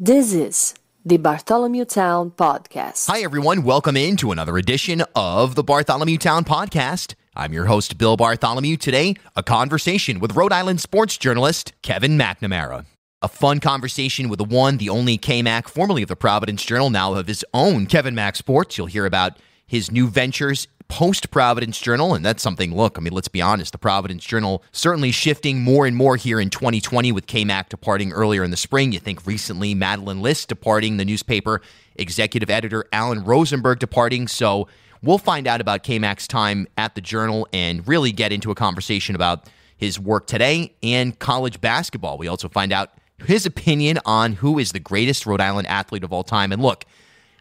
This is the Bartholomew Town Podcast. Hi, everyone. Welcome into another edition of the Bartholomew Town Podcast. I'm your host, Bill Bartholomew. Today, a conversation with Rhode Island sports journalist Kevin McNamara. A fun conversation with the one, the only KMc, formerly of the Providence Journal, now of his own KevMc Sports. You'll hear about his new ventures post-Providence Journal, and that's something, look, I mean, let's be honest, the Providence Journal certainly shifting more and more here in 2020 with KMc departing earlier in the spring. You think recently Madeline List departing the newspaper, executive editor Alan Rosenberg departing, so we'll find out about KMc's time at the Journal and really get into a conversation about his work today and college basketball. We also find out his opinion on who is the greatest Rhode Island athlete of all time, and look,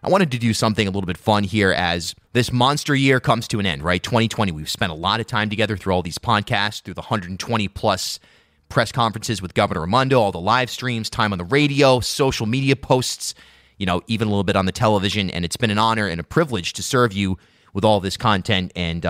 I wanted to do something a little bit fun here as this monster year comes to an end, right? 2020, we've spent a lot of time together through all these podcasts, through the 120 plus press conferences with Governor Raimondo, all the live streams, time on the radio, social media posts, you know, even a little bit on the television. And it's been an honor and a privilege to serve you with all this content. And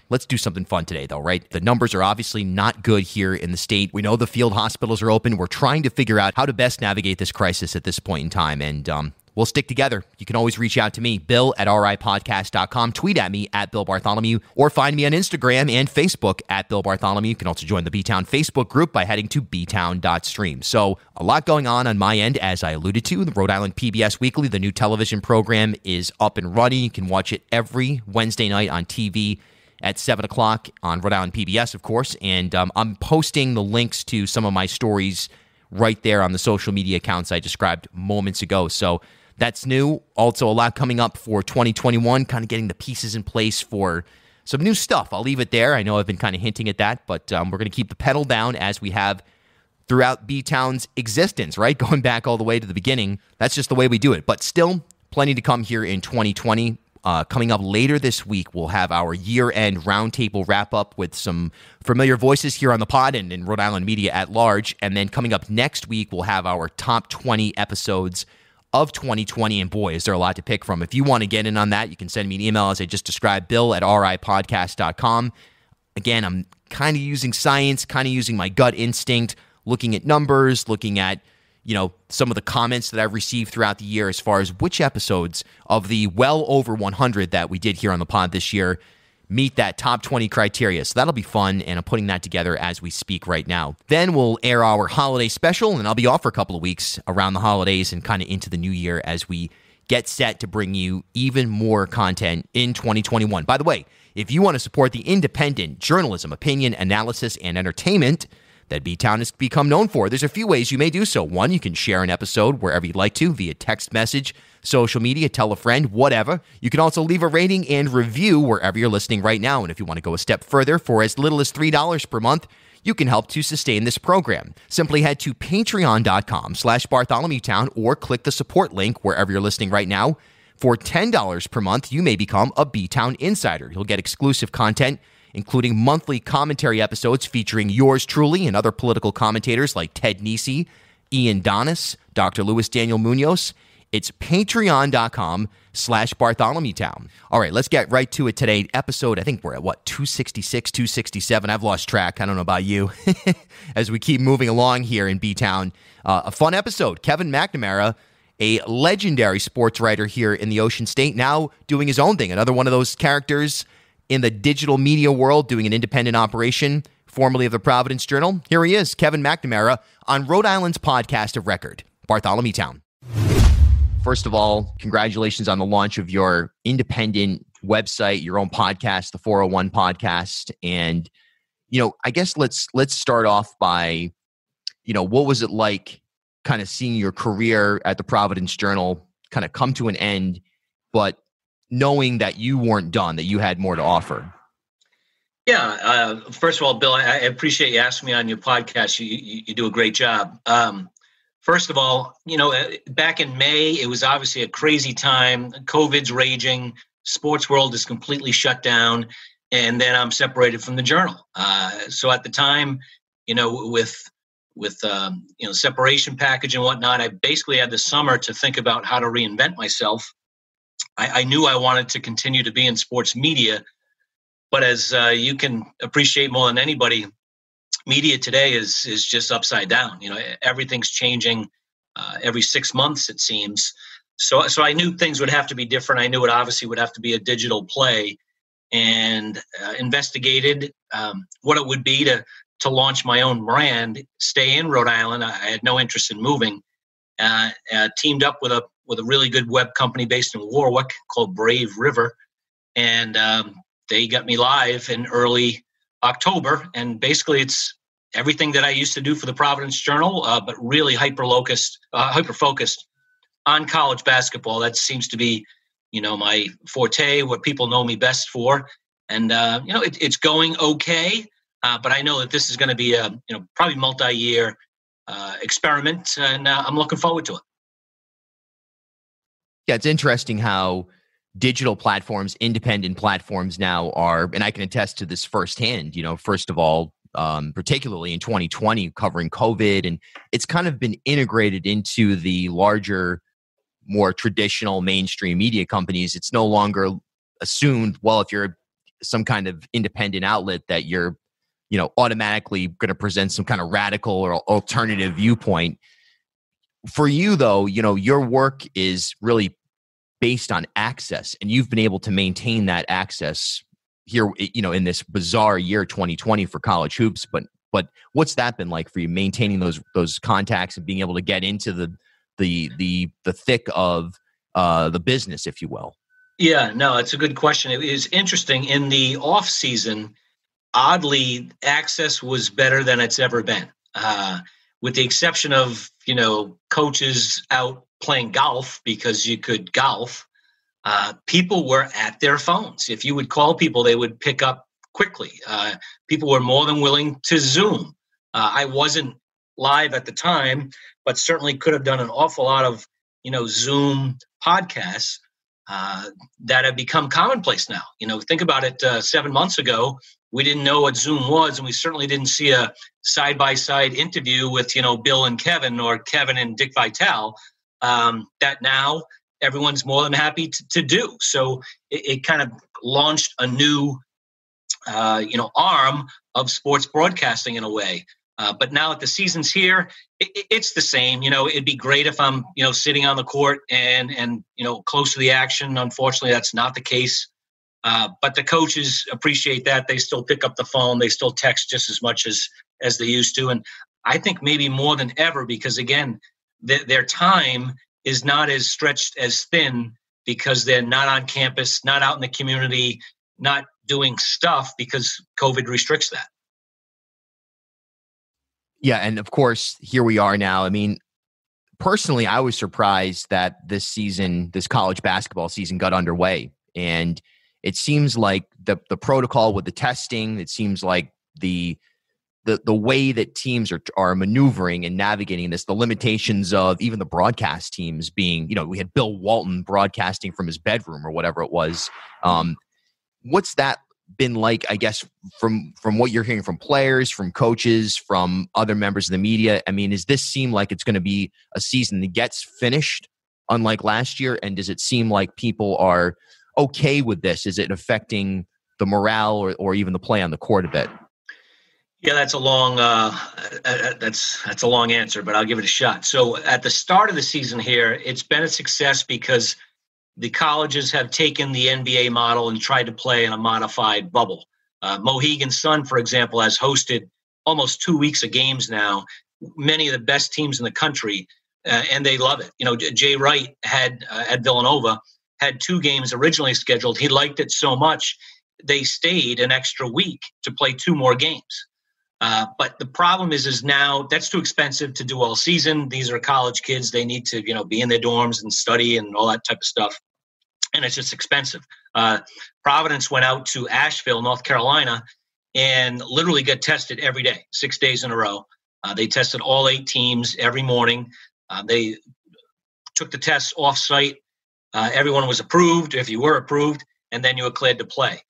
let's do something fun today, though, right? The numbers are obviously not good here in the state. We know the field hospitals are open. We're trying to figure out how to best navigate this crisis at this point in time. And we'll stick together. You can always reach out to me, bill@ripodcast.com, tweet at me at Bill Bartholomew, or find me on Instagram and Facebook at Bill Bartholomew. You can also join the BTOWN Facebook group by heading to btown.stream. So a lot going on my end, as I alluded to. The Rhode Island PBS Weekly, the new television program, is up and running. You can watch it every Wednesday night on TV at 7 o'clock on Rhode Island PBS, of course. And I'm posting the links to some of my stories right there on the social media accounts I described moments ago. So that's new. Also, a lot coming up for 2021, kind of getting the pieces in place for some new stuff. I'll leave it there. I know I've been kind of hinting at that, but we're going to keep the pedal down as we have throughout BTOWN's existence, right? Going back all the way to the beginning. That's just the way we do it. But still, plenty to come here in 2020. Coming up later this week, we'll have our year-end roundtable wrap-up with some familiar voices here on the pod and in Rhode Island media at large. And then coming up next week, we'll have our top 20 episodes of 2020, and boy, is there a lot to pick from. If you want to get in on that, you can send me an email, as I just described, bill@ripodcast.com. Again, I'm kind of using science, kind of using my gut instinct, looking at numbers, looking at, you know, some of the comments that I've received throughout the year as far as which episodes of the well over 100 that we did here on the pod this year meet that top 20 criteria. So that'll be fun, and I'm putting that together as we speak right now. Then we'll air our holiday special, and I'll be off for a couple of weeks around the holidays and kind of into the new year as we get set to bring you even more content in 2021. By the way, if you want to support the independent journalism, opinion, analysis, and entertainment that BTOWN has become known for, there's a few ways you may do so. One, you can share an episode wherever you'd like to via text message, social media, tell a friend, whatever. You can also leave a rating and review wherever you're listening right now. And if you want to go a step further, for as little as $3 per month, you can help to sustain this program. Simply head to patreon.com/BartholomewTown or click the support link wherever you're listening right now. For $10 per month, you may become a BTOWN Insider. You'll get exclusive content, including monthly commentary episodes featuring yours truly and other political commentators like Ted Nesi, Ian Donis, Dr. Luis Daniel Munoz. It's patreon.com/BartholomewTown. All right, let's get right to it today. Episode, I think we're at, 266, 267? I've lost track. I don't know about you. As we keep moving along here in BTOWN. A fun episode. Kevin McNamara, a legendary sports writer here in the Ocean State, now doing his own thing. Another one of those characters in the digital media world, doing an independent operation, formerly of the Providence Journal. Here he is, Kevin McNamara, on Rhode Island's podcast of record, Bartholomew Town. First of all, congratulations on the launch of your independent website, your own podcast, the 401 podcast. And, you know, I guess let's start off by, you know, what was it like kind of seeing your career at the Providence Journal kind of come to an end, but knowing that you weren't done, that you had more to offer? Yeah. First of all, Bill, I appreciate you asking me on your podcast. You do a great job. First of all, you know, back in May, it was obviously a crazy time. COVID's raging. Sports world is completely shut down. And then I'm separated from the Journal. So at the time, you know, with separation package and whatnot, I basically had the summer to think about how to reinvent myself. I knew I wanted to continue to be in sports media, but as you can appreciate more than anybody, media today is just upside down. You know, everything's changing. every 6 months, it seems. So I knew things would have to be different. I knew it obviously would have to be a digital play, and investigated what it would be to launch my own brand, stay in Rhode Island. I had no interest in moving. Teamed up with a really good web company based in Warwick called Brave River, and they got me live in early October. And basically, it's everything that I used to do for the Providence Journal, but really hyper-focused on college basketball. That seems to be, my forte, what people know me best for. And, it's going okay. But I know that this is going to be a, probably multi-year experiment, and I'm looking forward to it. Yeah, it's interesting how digital platforms, independent platforms now are, and I can attest to this firsthand, first of all, particularly in 2020, covering COVID, and it's kind of been integrated into the larger, more traditional mainstream media companies. It's no longer assumed, well, if you're some kind of independent outlet, that you're, automatically going to present some kind of radical or alternative viewpoint. For you, though, your work is really based on access, and you've been able to maintain that access here, in this bizarre year 2020 for college hoops. But what's that been like for you, maintaining those contacts and being able to get into the thick of the business, if you will? Yeah, no, it's a good question. It is interesting. In the off season, oddly, access was better than it's ever been, with the exception of, coaches out playing golf because you could golf. People were at their phones. If you would call people, they would pick up quickly. People were more than willing to Zoom. I wasn't live at the time, but certainly could have done an awful lot of, Zoom podcasts that have become commonplace now. Think about it. 7 months ago, we didn't know what Zoom was, and we certainly didn't see a side-by-side interview with, Bill and Kevin, or Kevin and Dick Vitale, that now everyone's more than happy to do. So it kind of launched a new, arm of sports broadcasting in a way. But now that the season's here, it's the same. It'd be great if I'm, sitting on the court and close to the action. Unfortunately, that's not the case. But the coaches appreciate that. They still pick up the phone. They still text just as much as they used to. And I think maybe more than ever, because again, their time is not as stretched as thin, because they're not on campus, not out in the community, not doing stuff because COVID restricts that. Yeah, and of course, here we are now. I mean, personally, I was surprised that this college basketball season got underway. And it seems like the protocol with the testing, it seems like the way that teams are maneuvering and navigating this, the limitations of even the broadcast teams being, we had Bill Walton broadcasting from his bedroom or whatever it was. What's that been like, I guess, from what you're hearing from players, from coaches, from other members of the media? I mean, does this seem like it's going to be a season that gets finished unlike last year? And does it seem like people are okay with this? Is it affecting the morale or even the play on the court a bit? Yeah, that's a long that's a long answer, but I'll give it a shot. So at the start of the season here, it's been a success because the colleges have taken the NBA model and tried to play in a modified bubble. Mohegan Sun, for example, has hosted almost 2 weeks of games now, many of the best teams in the country, and they love it. Jay Wright had at Villanova had 2 games originally scheduled. He liked it so much, they stayed an extra week to play 2 more games. But the problem is now that's too expensive to do all season. These are college kids. They need to, be in their dorms and study and all that type of stuff. And it's just expensive. Providence went out to Asheville, North Carolina, and literally got tested every day, 6 days in a row. They tested all 8 teams every morning. They took the tests off-site. Everyone was approved, if you were approved, and then you were cleared to play.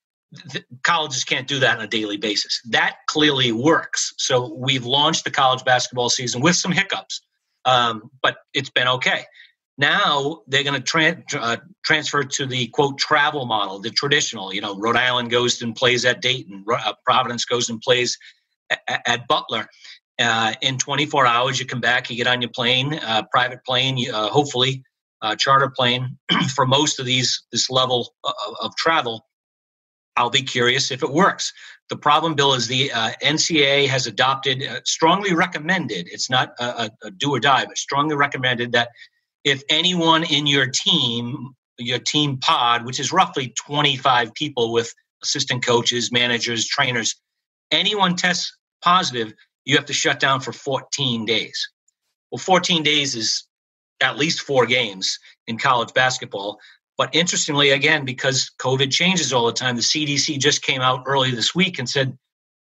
Colleges can't do that on a daily basis. That clearly works. So we've launched the college basketball season with some hiccups, but it's been okay. Now they're going to transfer to the, quote, travel model, the traditional. Rhode Island goes and plays at Dayton. Providence goes and plays at Butler. In 24 hours, you come back, you get on your plane, private plane, hopefully charter plane. For most of this level of travel, I'll be curious if it works. The problem, Bill, is the NCAA has adopted, strongly recommended, it's not a do or die, but strongly recommended that if anyone in your team pod, which is roughly 25 people with assistant coaches, managers, trainers, anyone tests positive, you have to shut down for 14 days. Well, 14 days is at least 4 games in college basketball. But interestingly, again, because COVID changes all the time, the CDC just came out early this week and said,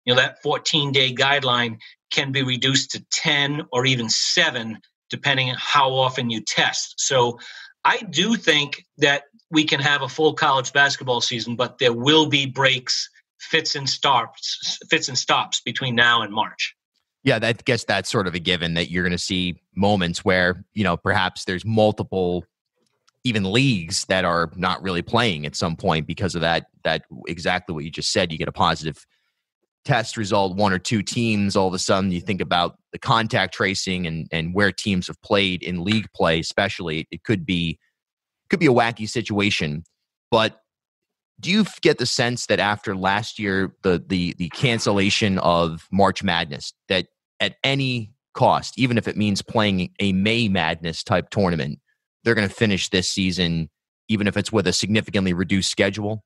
that 14-day guideline can be reduced to 10 or even 7, depending on how often you test. So I do think that we can have a full college basketball season, but there will be breaks, fits and stops between now and March. Yeah, I guess that's sort of a given that you're going to see moments where, perhaps there's multiple even leagues that are not really playing at some point because of that exactly what you just said. You get a positive test result, 1 or 2 teams, all of a sudden you think about the contact tracing and where teams have played in league play, especially. It could be a wacky situation. But do you get the sense that after last year, the cancellation of March Madness, that at any cost, even if it means playing a May Madness type tournament, they're going to finish this season, even if it's with a significantly reduced schedule?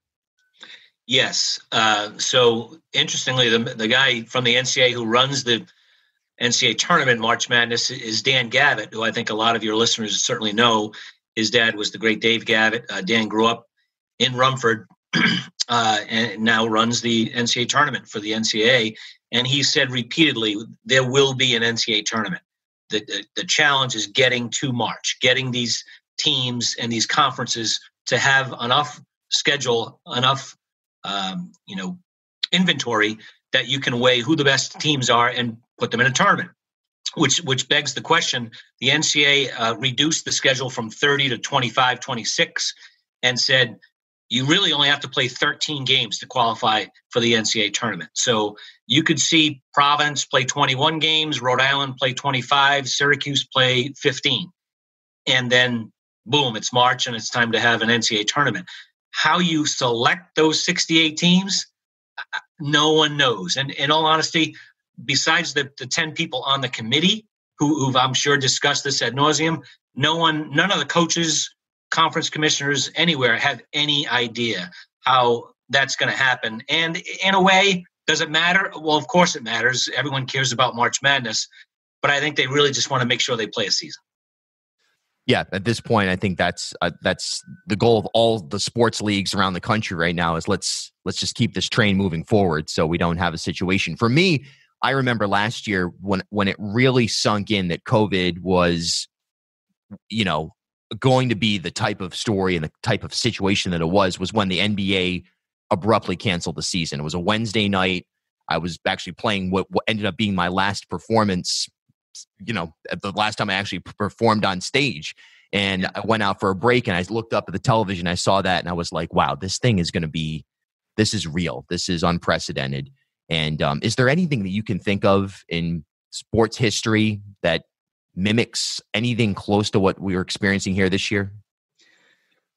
Yes. So interestingly, the guy from the NCAA who runs the NCAA tournament, March Madness, is Dan Gavitt, who I think a lot of your listeners certainly know. His dad was the great Dave Gavitt. Dan grew up in Rumford and now runs the NCAA tournament for the NCAA. And he said repeatedly, there will be an NCAA tournament. The challenge is getting to March, getting these teams and these conferences to have enough schedule, enough inventory that you can weigh who the best teams are and put them in a tournament. Which begs the question: the NCAA reduced the schedule from 30 to 25, 26, and said you really only have to play 13 games to qualify for the NCAA tournament. So you could see Providence play 21 games, Rhode Island play 25, Syracuse play 15. And then, boom, it's March and it's time to have an NCAA tournament. How you select those 68 teams, no one knows. And in all honesty, besides the 10 people on the committee who've I'm sure discussed this ad nauseum, none of the coaches, conference commissioners anywhere have any idea how that's going to happen. And in a way, does it matter? Well, of course it matters. Everyone cares about March Madness, but I think they really just want to make sure they play a season. Yeah, at this point, I think that's the goal of all the sports leagues around the country right now is let's just keep this train moving forward so we don't have a situation. For me, I remember last year when it really sunk in that COVID was, going to be the type of story and the type of situation that it was when the NBA abruptly canceled the season. It was a Wednesday night. I was actually playing what ended up being my last performance, the last time I actually performed on stage. And I went out for a break and I looked up at the television. I saw that and I was like, wow, this is real. This is unprecedented. And is there anything that you can think of in sports history that mimics anything close to what we were experiencing here this year?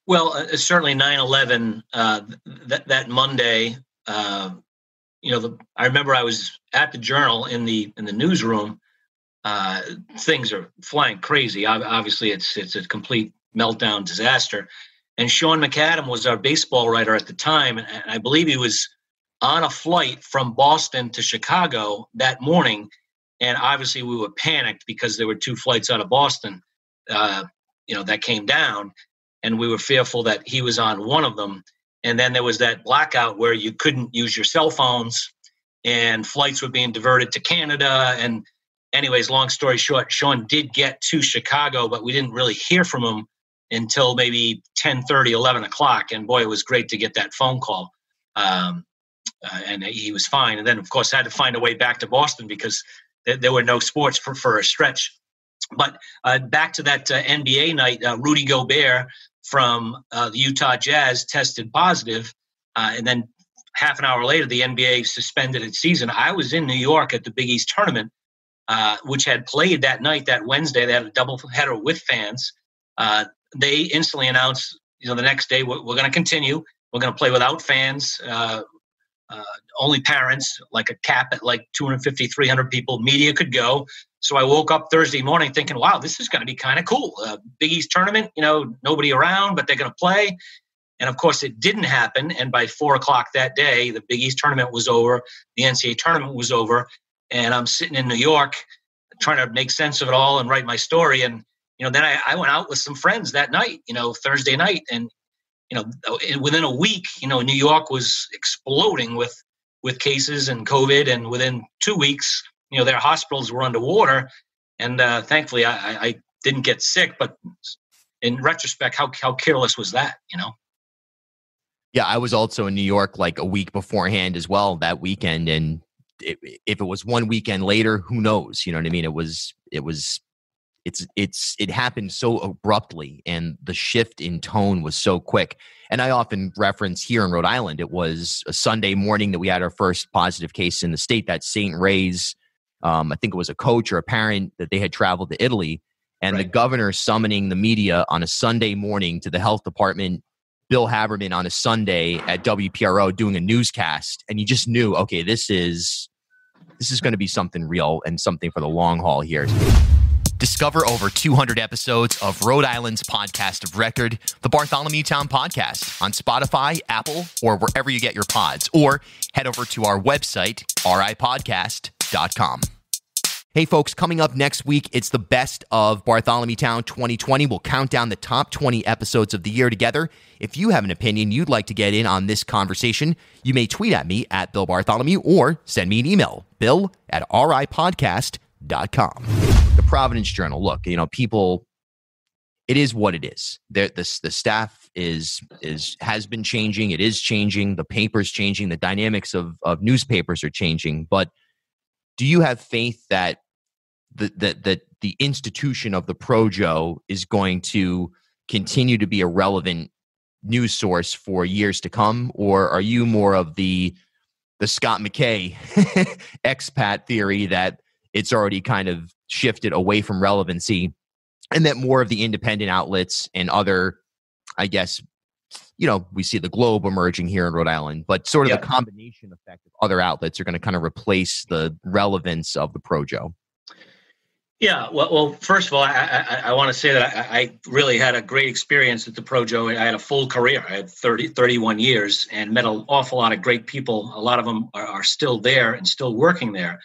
Well, certainly 9/11, that Monday, I remember I was at the Journal in the newsroom. Things are flying crazy. Obviously, it's a complete meltdown disaster. And Sean McAdam was our baseball writer at the time, and I believe he was on a flight from Boston to Chicago that morning. And obviously, we were panicked because there were 2 flights out of Boston, that came down. And we were fearful that he was on one of them. And then there was that blackout where you couldn't use your cell phones and flights were being diverted to Canada. And anyways, long story short, Sean did get to Chicago, but we didn't really hear from him until maybe 10:30, 11 o'clock. And boy, it was great to get that phone call. And he was fine. And then, of course, I had to find a way back to Boston because there were no sports for a stretch. But back to that NBA night, Rudy Gobert from the Utah Jazz tested positive. And then half an hour later, the NBA suspended its season. I was in New York at the Big East tournament. which had played that night, that Wednesday. They had a double header with fans. They instantly announced, the next day, we're going to continue. We're going to play without fans, only parents, like a cap at like 250, 300 people. Media could go. So I woke up Thursday morning thinking, wow, this is going to be kind of cool. Big East tournament, nobody around, but they're going to play. And of course, it didn't happen. And by 4:00 that day, the Big East tournament was over. The NCAA tournament was over. And I'm sitting in New York trying to make sense of it all and write my story. And, then I went out with some friends that night, Thursday night. And, within a week, New York was exploding with cases and COVID. And within 2 weeks, their hospitals were underwater. And thankfully, I didn't get sick. But in retrospect, how careless was that, Yeah, I was also in New York like a week beforehand as well that weekend. And if it was one weekend later, who knows? You know what I mean? It happened so abruptly, and the shift in tone was so quick. And I often reference here in Rhode Island, it was a Sunday morning that we had our first positive case in the state, that St. Ray's, I think it was a coach or a parent, that they had traveled to Italy, and Right. the governor summoning the media on a Sunday morning to the health department, Bill Haberman on a Sunday at WPRO doing a newscast. And you just knew, okay, this is going to be something real and something for the long haul here. Discover over 200 episodes of Rhode Island's podcast of record, the Bartholomew Town Podcast, on Spotify, Apple, or wherever you get your pods. Or head over to our website, ripodcast.com. Hey folks, coming up next week, it's the best of Bartholomew Town 2020. We'll count down the top 20 episodes of the year together. If you have an opinion you'd like to get in on this conversation, you may tweet at me at Bill Bartholomew or send me an email, bill@ripodcast.com. The Providence Journal. Look, people, it is what it is. The staff has been changing. It is changing. The paper's changing. The dynamics of newspapers are changing. But do you have faith that the institution of the ProJo is going to continue to be a relevant news source for years to come? Or are you more of the Scott McKay expat theory that it's already kind of shifted away from relevancy, and that more of the independent outlets and other, I guess, we see the Globe emerging here in Rhode Island, but sort of the combination effect of other outlets are going to kind of replace the relevance of the ProJo? Yeah, well, first of all, I want to say that I really had a great experience at the ProJo. I had a full career. I had 31 years and met an awful lot of great people. A lot of them are still there and still working there.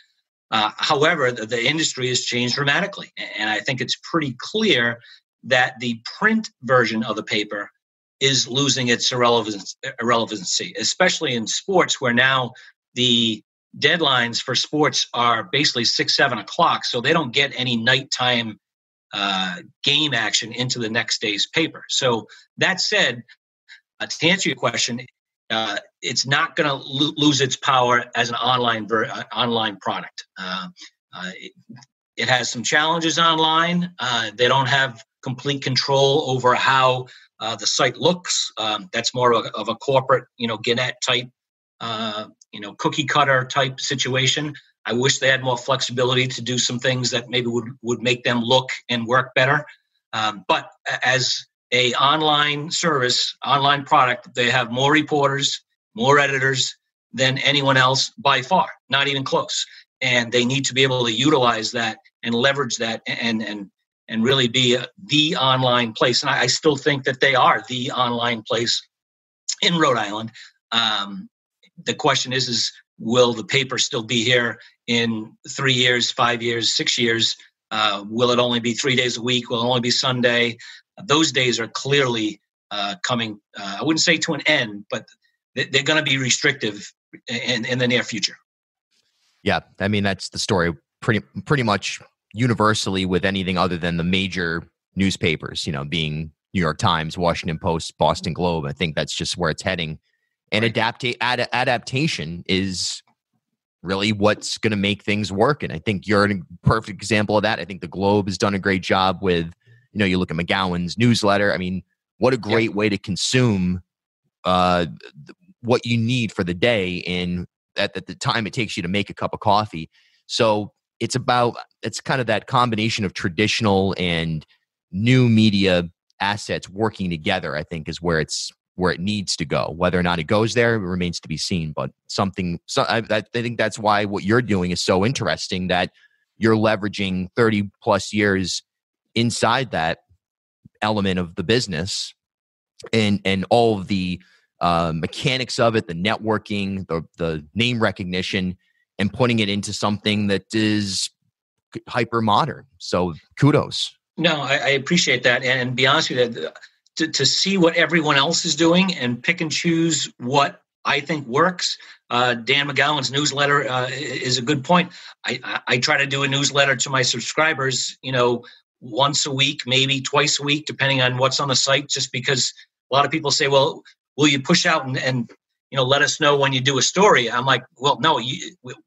However, the industry has changed dramatically. And I think it's pretty clear that the print version of the paper is losing its irrelevancy, especially in sports, where now the deadlines for sports are basically 6, 7 o'clock. So they don't get any nighttime game action into the next day's paper. So that said, to answer your question, it's not going to lose its power as an online product. It has some challenges online. They don't have complete control over how the site looks. That's more of a corporate, Gannett type, cookie cutter type situation. I wish they had more flexibility to do some things that maybe would make them look and work better. But as a online service, online product, they have more reporters, more editors than anyone else by far, not even close. And they need to be able to utilize that and leverage that and really be the online place. And I still think that they are the online place in Rhode Island. The question is will the paper still be here in 3 years, 5 years, 6 years? Will it only be 3 days a week? Will it only be Sunday? Those days are clearly coming, I wouldn't say to an end, but they're going to be restrictive in the near future. Yeah, I mean, that's the story pretty much universally with anything other than the major newspapers, being New York Times, Washington Post, Boston Globe. I think that's just where it's heading. And adaptation is really what's going to make things work. And I think you're a perfect example of that. I think the Globe has done a great job with, you look at McGowan's newsletter. I mean, what a great way to consume what you need for the day at the time it takes you to make a cup of coffee. So it's kind of that combination of traditional and new media assets working together, I think, is where it needs to go. Whether or not it goes there remains to be seen. But I think that's why what you're doing is so interesting, that you're leveraging 30 plus years inside that element of the business and all of the mechanics of it, the networking, the name recognition, and putting it into something that is hyper modern. So kudos. No, I appreciate that. And be honest with you, to see what everyone else is doing and pick and choose what I think works. Dan McGowan's newsletter is a good point. I try to do a newsletter to my subscribers, once a week, maybe twice a week, depending on what's on the site, just because a lot of people say, well, will you push out and let us know when you do a story? I'm like, well, no,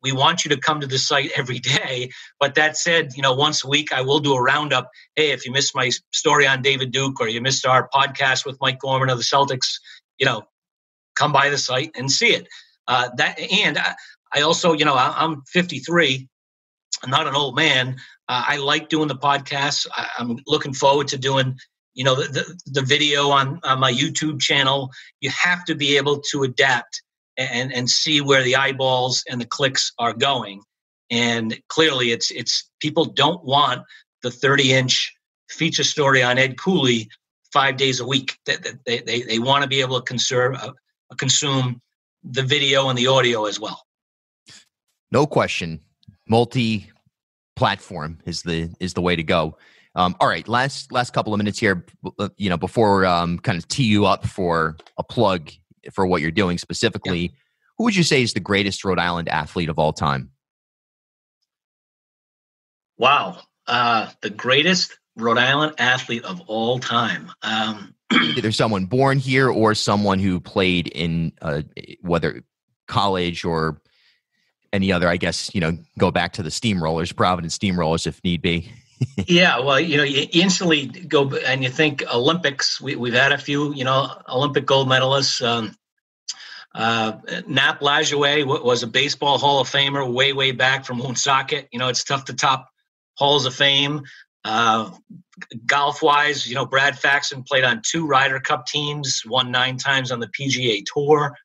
we want you to come to the site every day. But that said, once a week, I will do a roundup. Hey, if you missed my story on David Duke, or you missed our podcast with Mike Gorman of the Celtics, come by the site and see it. I also, I'm 53. I'm not an old man. I like doing the podcast. I'm looking forward to doing, the video on my YouTube channel. You have to be able to adapt and see where the eyeballs and the clicks are going. And clearly it's people don't want the 30-inch feature story on Ed Cooley 5 days a week. They want to be able to consume the video and the audio as well. No question. Multi-platform is the way to go. All right, last couple of minutes here, before kind of tee you up for a plug for what you're doing specifically. Yeah. Who would you say is the greatest Rhode Island athlete of all time? Wow, the greatest Rhode Island athlete of all time. Either someone born here or someone who played in whether college or any other, I guess, go back to the Steamrollers, Providence Steamrollers if need be. Yeah, well, you instantly go and you think Olympics. We've had a few, Olympic gold medalists. Nap Lajoie was a baseball Hall of Famer way back from Woonsocket. It's tough to top Halls of Fame. Golf-wise, Brad Faxon played on 2 Ryder Cup teams, won 9 times on the PGA Tour.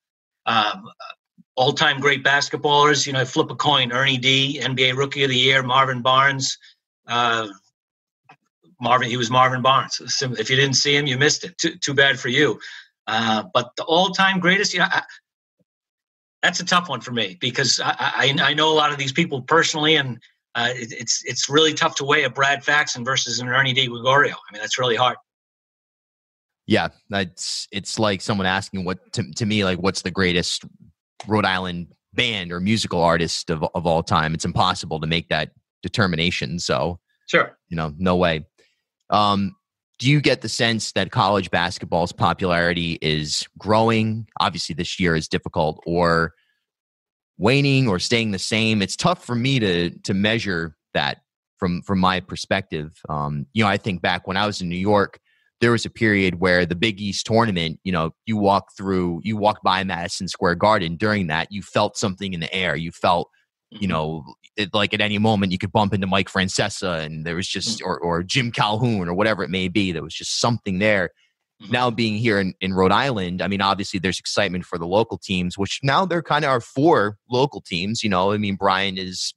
All-time great basketballers, flip a coin, Ernie D, NBA Rookie of the Year, Marvin Barnes. He was Marvin Barnes. If you didn't see him, you missed it. Too bad for you. But the all-time greatest, that's a tough one for me, because I know a lot of these people personally, and it's really tough to weigh a Brad Faxon versus an Ernie D. Gregorio. I mean, that's really hard. Yeah, it's like someone asking to me, like, what's the greatest Rhode Island band or musical artist of all time? It's impossible to make that determination. So, sure, no way. Do you get the sense that college basketball's popularity is growing? Obviously, this year is difficult, or waning, or staying the same? It's tough for me to measure that from my perspective. I think back when I was in New York, there was a period where the Big East tournament, you walk by Madison Square Garden during that, you felt something in the air. You felt, like at any moment you could bump into Mike Francesa, and there was just, or Jim Calhoun, or whatever it may be. There was just something there. Mm-hmm. Now being here in Rhode Island, I mean, obviously there's excitement for the local teams, which now there kind of are 4 local teams. Brian is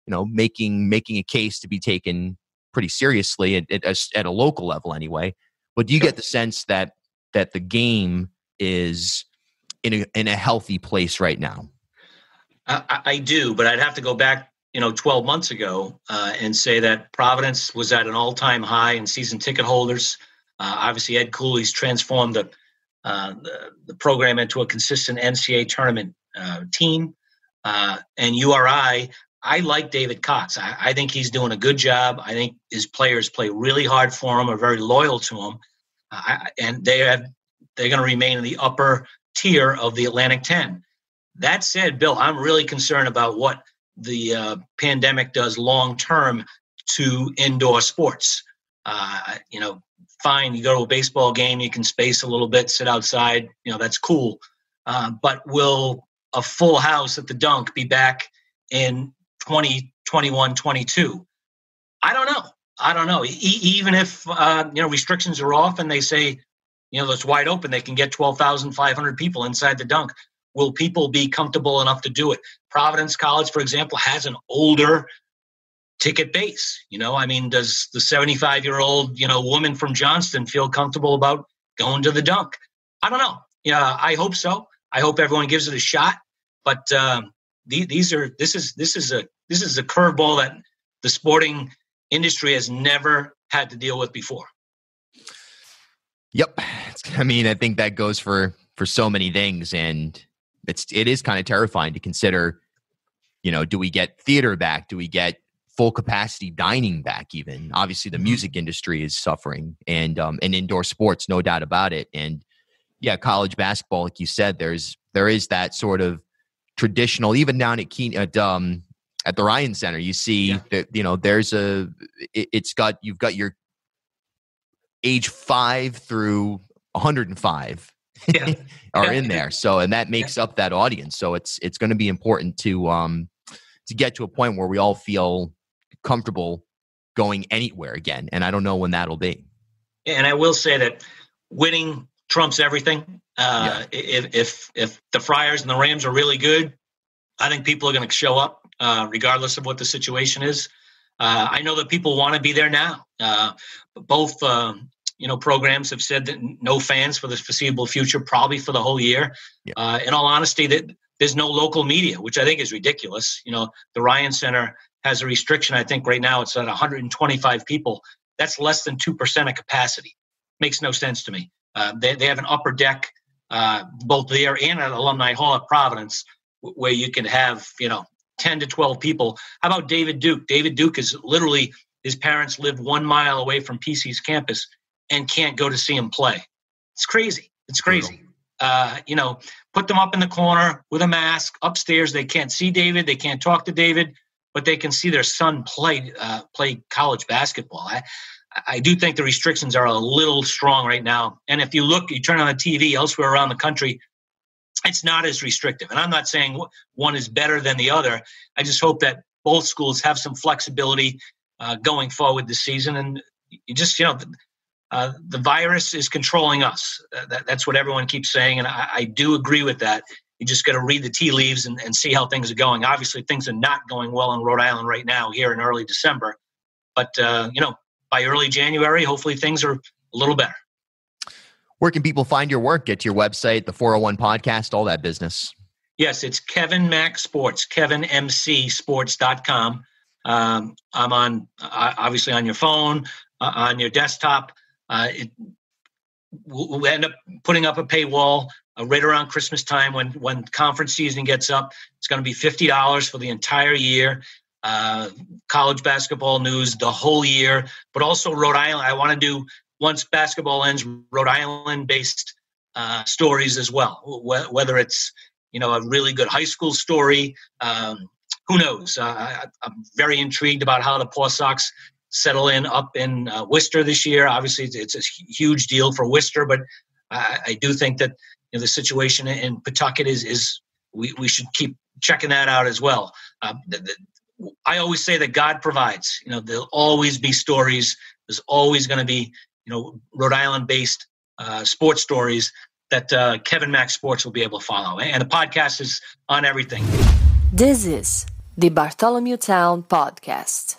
making a case to be taken pretty seriously at a local level anyway. But do you get the sense that the game is in a healthy place right now? I do, but I'd have to go back, 12 months ago and say that Providence was at an all-time high in season ticket holders. Obviously, Ed Cooley's transformed the program into a consistent NCAA tournament team. And URI, I like David Cox. I think he's doing a good job. I think his players play really hard for him, are very loyal to him, and they're going to remain in the upper tier of the Atlantic 10. That said, Bill, I'm really concerned about what the pandemic does long term to indoor sports. Fine, you go to a baseball game, you can space a little bit, sit outside, that's cool. But will a full house at the Dunk be back in 20, 21, 22. I don't know. Even if, restrictions are off and they say, it's wide open, they can get 12,500 people inside the dunk. Will people be comfortable enough to do it? Providence College, for example, has an older ticket base. Does the 75-year-old, woman from Johnston feel comfortable about going to the dunk? I don't know. I hope so. I hope everyone gives it a shot. But this is a curveball that the sporting industry has never had to deal with before. Yep. I think that goes for so many things, and it is kind of terrifying to consider. Do we get theater back? Do we get full capacity dining back? Even obviously, the music industry is suffering, and indoor sports, no doubt about it. And yeah, college basketball, like you said, there is that sort of traditional, even down at at the Ryan Center, you see that you've got your age 5 through 105 are in there. So, and that makes up that audience. So it's going to be important to get to a point where we all feel comfortable going anywhere again. And I don't know when that'll be. And I will say that winning trumps everything. If the Friars and the Rams are really good, I think people are going to show up regardless of what the situation is. I know that people want to be there now. Both programs have said that no fans for the foreseeable future, probably for the whole year. In all honesty, that there's no local media, which I think is ridiculous. The Ryan Center has a restriction. I think right now it's at 125 people. That's less than 2% of capacity. Makes no sense to me. They have an upper deck, both there and at Alumni Hall at Providence, where you can have 10 to 12 people. How about David Duke? David Duke is literally, his parents live 1 mile away from PC's campus and can't go to see him play. It's crazy. Put them up in the corner with a mask upstairs. They can't see David. They can't talk to David, but they can see their son play college basketball. I do think the restrictions are a little strong right now. And if you turn on the TV elsewhere around the country, it's not as restrictive. And I'm not saying one is better than the other. I just hope that both schools have some flexibility going forward this season. And you just, the virus is controlling us. That's what everyone keeps saying. And I do agree with that. You just got to read the tea leaves and see how things are going. Obviously, things are not going well in Rhode Island right now here in early December. But, by early January, hopefully things are a little better. Where can people find your work? Get to your website, the 401 podcast, all that business. Yes, it's KevMc Sports, KevMcSports.com. I'm on, obviously, on your phone, on your desktop. We'll end up putting up a paywall right around Christmas time when conference season gets up. It's going to be $50 for the entire year. College basketball news the whole year, but also Rhode Island. I want to do, once basketball ends, Rhode Island-based stories as well. Whether it's a really good high school story, who knows? I'm very intrigued about how the Paw Sox settle up in Worcester this year. Obviously, it's a huge deal for Worcester, but I do think that the situation in Pawtucket is we should keep checking that out as well. I always say that God provides. There'll always be stories. There's always going to be, Rhode Island-based sports stories that KevMc Sports will be able to follow. And the podcast is on everything. This is the Bartholomew Town Podcast.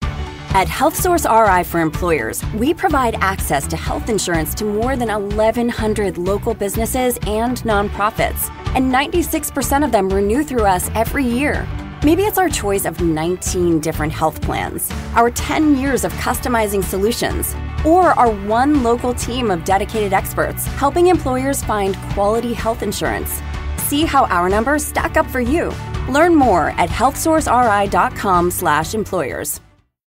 At HealthSource RI for Employers, we provide access to health insurance to more than 1,100 local businesses and nonprofits, and 96% of them renew through us every year. Maybe it's our choice of 19 different health plans, our 10 years of customizing solutions, or our one local team of dedicated experts helping employers find quality health insurance. See how our numbers stack up for you. Learn more at healthsourceri.com/employers.